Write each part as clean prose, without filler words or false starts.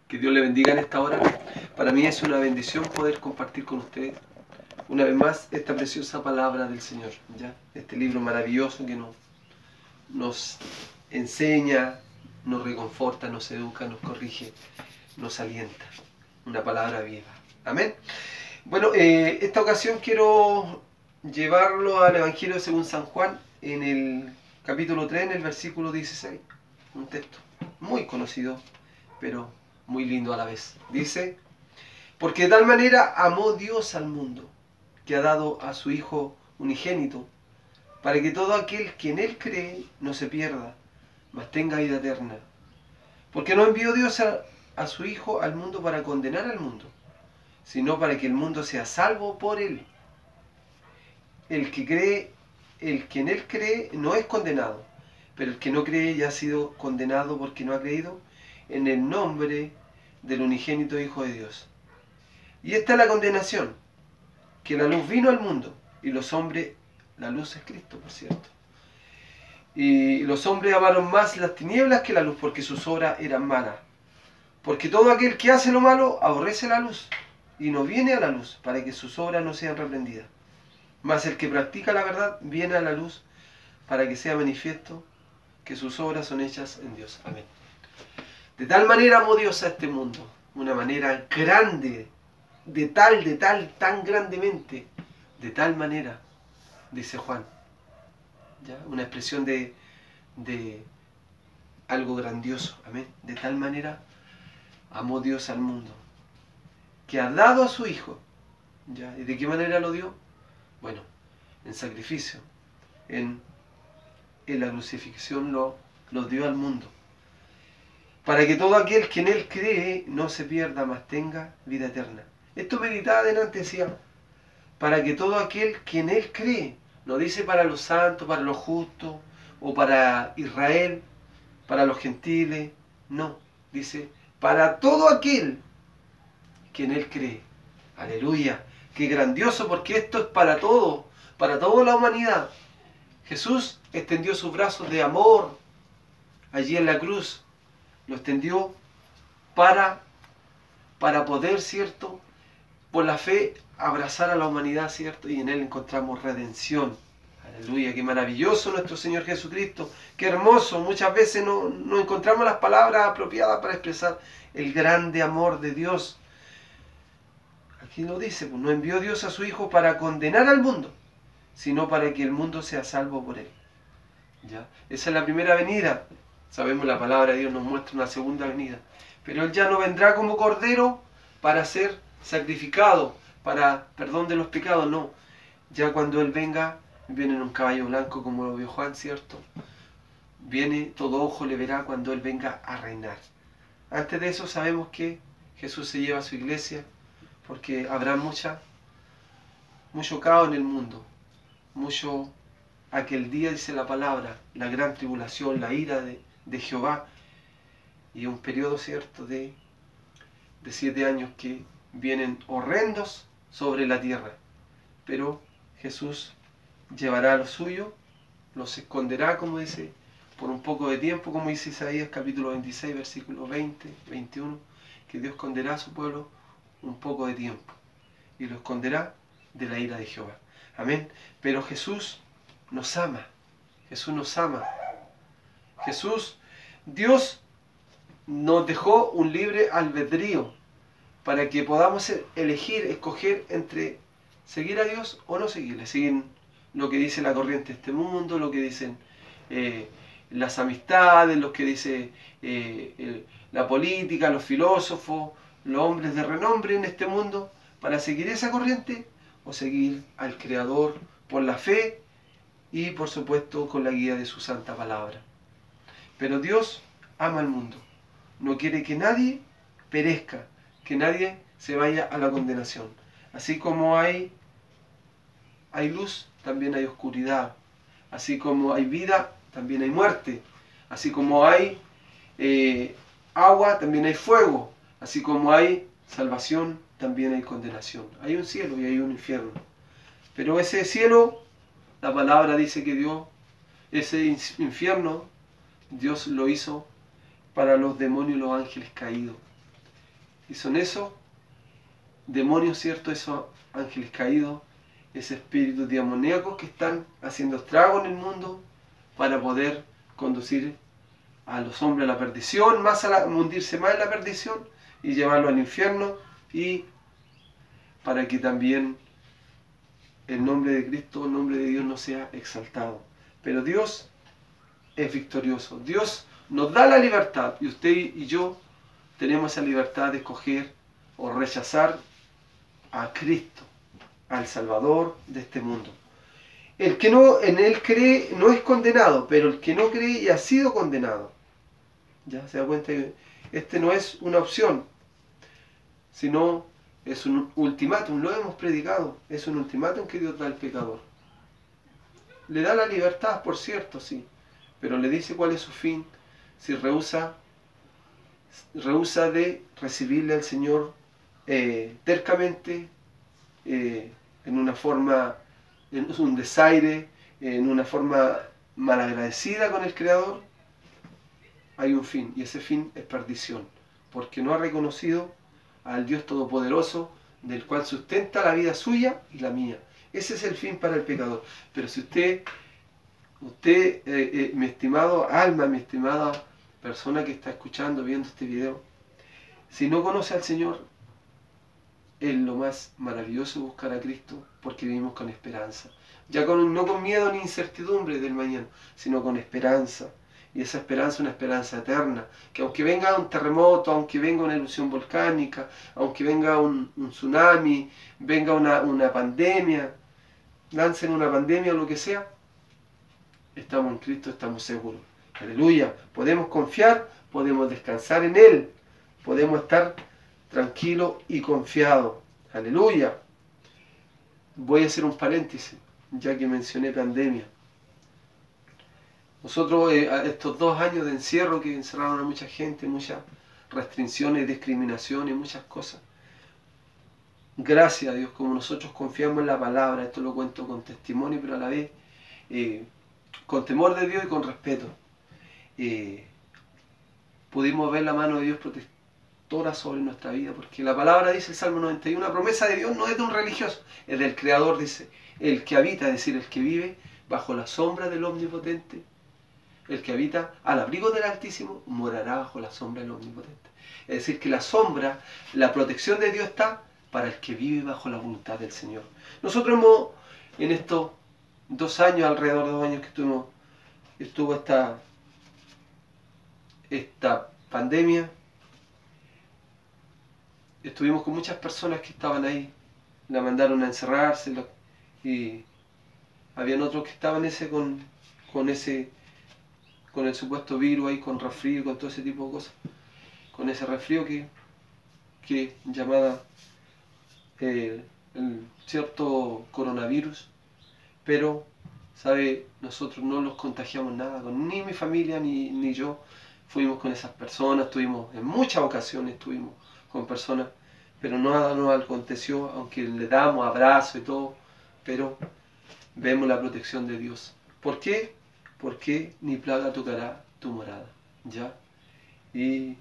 Que Dios le bendiga en esta hora. Para mí es una bendición poder compartir con ustedes una vez más esta preciosa palabra del Señor, ¿ya? Este libro maravilloso que nos enseña, nos reconforta, nos educa, nos corrige, nos alienta. Una palabra viva. Amén. Bueno, esta ocasión quiero llevarlo al Evangelio según San Juan en el capítulo 3, en el versículo 16. Un texto muy conocido, pero muy lindo a la vez. Dice: porque de tal manera amó Dios al mundo, que ha dado a su Hijo unigénito, para que todo aquel que en Él cree no se pierda, mas tenga vida eterna. Porque no envió Dios a su Hijo al mundo para condenar al mundo, sino para que el mundo sea salvo por Él. El que en Él cree no es condenado, pero el que no cree ya ha sido condenado porque no ha creído en el nombre del unigénito Hijo de Dios. Y esta es la condenación, que la luz vino al mundo, y los hombres, la luz es Cristo, por cierto, y los hombres amaron más las tinieblas que la luz, porque sus obras eran malas. Porque todo aquel que hace lo malo aborrece la luz, y no viene a la luz, para que sus obras no sean reprendidas. Mas el que practica la verdad viene a la luz, para que sea manifiesto que sus obras son hechas en Dios. Amén. De tal manera amó Dios a este mundo, una manera grande, tan grandemente, de tal manera, dice Juan, ¿ya? Una expresión de algo grandioso. Amén. De tal manera amó Dios al mundo, que ha dado a su Hijo, ¿ya? ¿Y de qué manera lo dio? Bueno, en sacrificio, en la crucifixión lo dio al mundo, para que todo aquel que en Él cree no se pierda, mas tenga vida eterna. Esto meditaba adelante, decía, para que todo aquel que en Él cree, no dice para los santos, para los justos, o para Israel, para los gentiles, no, dice, para todo aquel que en Él cree. Aleluya, qué grandioso, porque esto es para todo, para toda la humanidad. Jesús extendió sus brazos de amor allí en la cruz, lo extendió para poder, ¿cierto?, por la fe abrazar a la humanidad, ¿cierto? Y en Él encontramos redención. Aleluya, qué maravilloso nuestro Señor Jesucristo, qué hermoso. Muchas veces no encontramos las palabras apropiadas para expresar el grande amor de Dios. Aquí lo dice, pues no envió Dios a su Hijo para condenar al mundo, sino para que el mundo sea salvo por Él. ¿Ya? Esa es la primera venida. Sabemos, la palabra de Dios nos muestra una segunda venida. Pero Él ya no vendrá como cordero para ser sacrificado, para perdón de los pecados, no. Ya cuando Él venga, viene en un caballo blanco, como lo vio Juan, ¿cierto? Viene, todo ojo le verá cuando Él venga a reinar. Antes de eso sabemos que Jesús se lleva a su iglesia, porque habrá mucho caos en el mundo, aquel día, dice la palabra, la gran tribulación, la ira de Jehová, y un periodo, ¿cierto?, de 7 años que vienen horrendos sobre la tierra. Pero Jesús llevará a lo suyo, los esconderá, como dice, por un poco de tiempo, como dice Isaías capítulo 26, versículos 20, 21, que Dios esconderá a su pueblo un poco de tiempo, y lo esconderá de la ira de Jehová. Amén. Pero Jesús nos ama. Jesús nos ama. Dios nos dejó un libre albedrío para que podamos elegir, escoger entre seguir a Dios o no seguirle. Seguir lo que dice la corriente de este mundo, lo que dicen las amistades, lo que dice la política, los filósofos, los hombres de renombre en este mundo, para seguir esa corriente o seguir al Creador por la fe y por supuesto con la guía de su santa palabra. Pero Dios ama al mundo, no quiere que nadie perezca, que nadie se vaya a la condenación. Así como hay luz, también hay oscuridad. Así como hay vida, también hay muerte. Así como hay agua, también hay fuego. Así como hay salvación, también hay condenación. Hay un cielo y hay un infierno. Pero ese cielo, la palabra dice que Dios, ese infierno, Dios lo hizo para los demonios y los ángeles caídos. Y son esos demonios, ¿cierto? Esos ángeles caídos, ese espíritu demoníaco que están haciendo estrago en el mundo para poder conducir a los hombres a la perdición, hundirse más en la perdición y llevarlo al infierno, y para que también el nombre de Cristo, el nombre de Dios no sea exaltado. Pero Dios es victorioso. Dios nos da la libertad, y usted y yo tenemos esa libertad de escoger o rechazar a Cristo, al Salvador de este mundo. El que no en Él cree no es condenado, pero el que no cree ya ha sido condenado. ¿Ya se da cuenta que este no es una opción, sino es un ultimátum? Lo hemos predicado, es un ultimátum que Dios da al pecador. Le da la libertad, por cierto, sí, pero le dice cuál es su fin si rehúsa de recibirle al Señor tercamente, en una forma, en un desaire, en una forma malagradecida con el Creador. Hay un fin, y ese fin es perdición, porque no ha reconocido al Dios Todopoderoso, del cual sustenta la vida suya y la mía. Ese es el fin para el pecador. Pero si usted, mi estimado alma, mi estimada persona que está escuchando, viendo este video, si no conoce al Señor, es lo más maravilloso buscar a Cristo, porque vivimos con esperanza. Ya no con miedo ni incertidumbre del mañana, sino con esperanza. Y esa esperanza es una esperanza eterna, que aunque venga un terremoto, aunque venga una erupción volcánica, aunque venga un tsunami, venga una pandemia, lancen una pandemia o lo que sea, estamos en Cristo, estamos seguros. Aleluya. Podemos confiar, podemos descansar en Él, podemos estar tranquilos y confiados. Aleluya. Voy a hacer un paréntesis, ya que mencioné pandemia. Nosotros, estos 2 años de encierro que encerraron a mucha gente, muchas restricciones, discriminaciones, muchas cosas. Gracias a Dios, como nosotros confiamos en la palabra, esto lo cuento con testimonio, pero a la vez con temor de Dios y con respeto. Pudimos ver la mano de Dios protectora sobre nuestra vida, porque la palabra dice, el Salmo 91, la promesa de Dios no es de un religioso, es del Creador, dice, el que habita, es decir, el que vive bajo la sombra del Omnipotente. El que habita al abrigo del Altísimo morará bajo la sombra del Omnipotente. Es decir, que la sombra, la protección de Dios está para el que vive bajo la voluntad del Señor. Nosotros hemos, en estos 2 años, alrededor de 2 años que estuvo esta pandemia, estuvimos con muchas personas que estaban ahí, la mandaron a encerrarse, y habían otros que estaban con el supuesto virus ahí, con resfrío, con todo ese tipo de cosas, con ese resfrío que llamada el cierto coronavirus. Pero, ¿sabe? Nosotros no los contagiamos nada, ni mi familia ni yo fuimos con esas personas, en muchas ocasiones estuvimos con personas, pero nada nos aconteció, aunque le damos abrazos y todo, pero vemos la protección de Dios. ¿Por qué? Porque ni plaga tocará tu morada, ¿ya? Y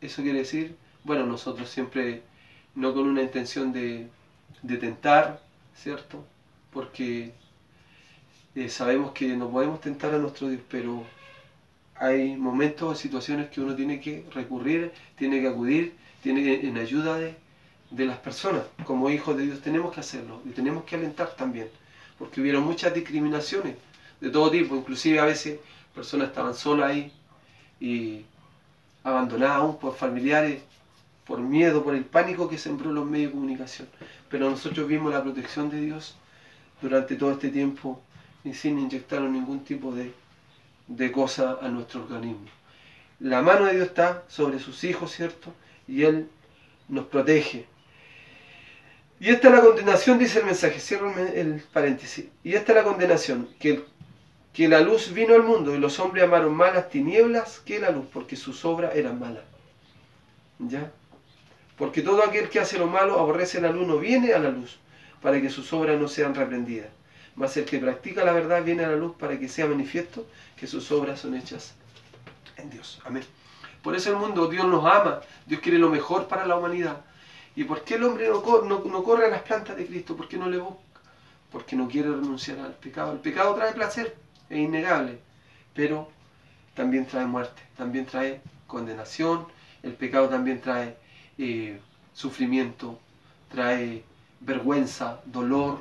eso quiere decir, bueno, nosotros siempre no con una intención de tentar, ¿cierto? Porque sabemos que no podemos tentar a nuestro Dios, pero hay momentos o situaciones que uno tiene que recurrir, tiene que acudir, en ayuda de las personas. Como hijos de Dios tenemos que hacerlo y tenemos que alentar también, porque hubieron muchas discriminaciones de todo tipo, inclusive a veces personas estaban solas ahí y abandonadas aún por familiares, por miedo, por el pánico que sembró los medios de comunicación. Pero nosotros vimos la protección de Dios durante todo este tiempo y sin inyectar ningún tipo de cosa a nuestro organismo. La mano de Dios está sobre sus hijos, ¿cierto? Y Él nos protege. Y esta es la condenación, dice el mensaje, cierro el paréntesis. Y esta es la condenación, que la luz vino al mundo y los hombres amaron más las tinieblas que la luz, porque sus obras eran malas. ¿Ya? Porque todo aquel que hace lo malo aborrece la luz, no viene a la luz, para que sus obras no sean reprendidas. Mas el que practica la verdad viene a la luz para que sea manifiesto que sus obras son hechas en Dios. Amén. Por eso el mundo, Dios nos ama, Dios quiere lo mejor para la humanidad. ¿Y por qué el hombre no corre a las plantas de Cristo? ¿Por qué no le busca? Porque no quiere renunciar al pecado. El pecado trae placer, es innegable, pero también trae muerte, también trae condenación, el pecado también trae sufrimiento, trae vergüenza, dolor,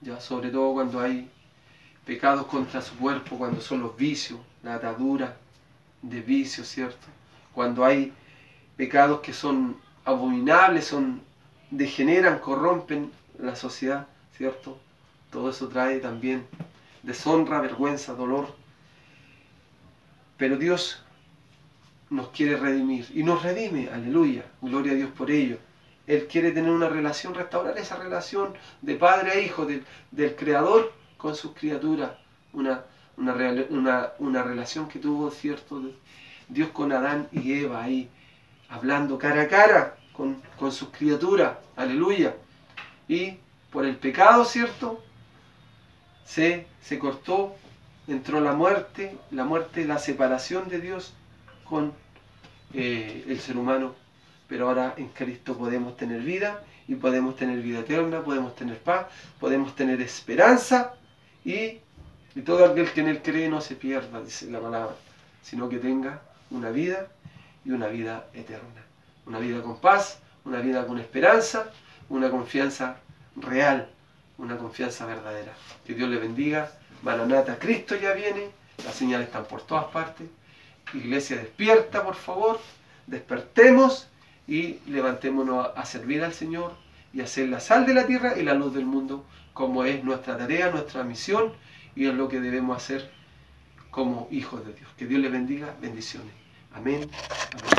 ya sobre todo cuando hay pecados contra su cuerpo, cuando son los vicios, la atadura de vicios, ¿cierto? Cuando hay pecados que son abominables, degeneran, corrompen la sociedad, ¿cierto? Todo eso trae también deshonra, vergüenza, dolor. Pero Dios nos quiere redimir y nos redime, aleluya, gloria a Dios por ello. Él quiere tener una relación, restaurar esa relación de padre a hijo, del Creador con sus criaturas, una relación que tuvo, ¿cierto?, Dios con Adán y Eva ahí, hablando cara a cara con sus criaturas, aleluya. Y por el pecado, ¿cierto?, se cortó, entró la muerte, la separación de Dios con el ser humano. Pero ahora en Cristo podemos tener vida, y podemos tener vida eterna, podemos tener paz, podemos tener esperanza, y todo aquel que en Él cree no se pierda, dice la palabra, sino que tenga una vida, y una vida eterna. Una vida con paz, una vida con esperanza, una confianza real, una confianza verdadera. Que Dios le bendiga. Maranata, Cristo ya viene, las señales están por todas partes. Iglesia, despierta, por favor, despertemos y levantémonos a servir al Señor y a ser la sal de la tierra y la luz del mundo, como es nuestra tarea, nuestra misión, y es lo que debemos hacer como hijos de Dios. Que Dios les bendiga, bendiciones. Amén. Amén.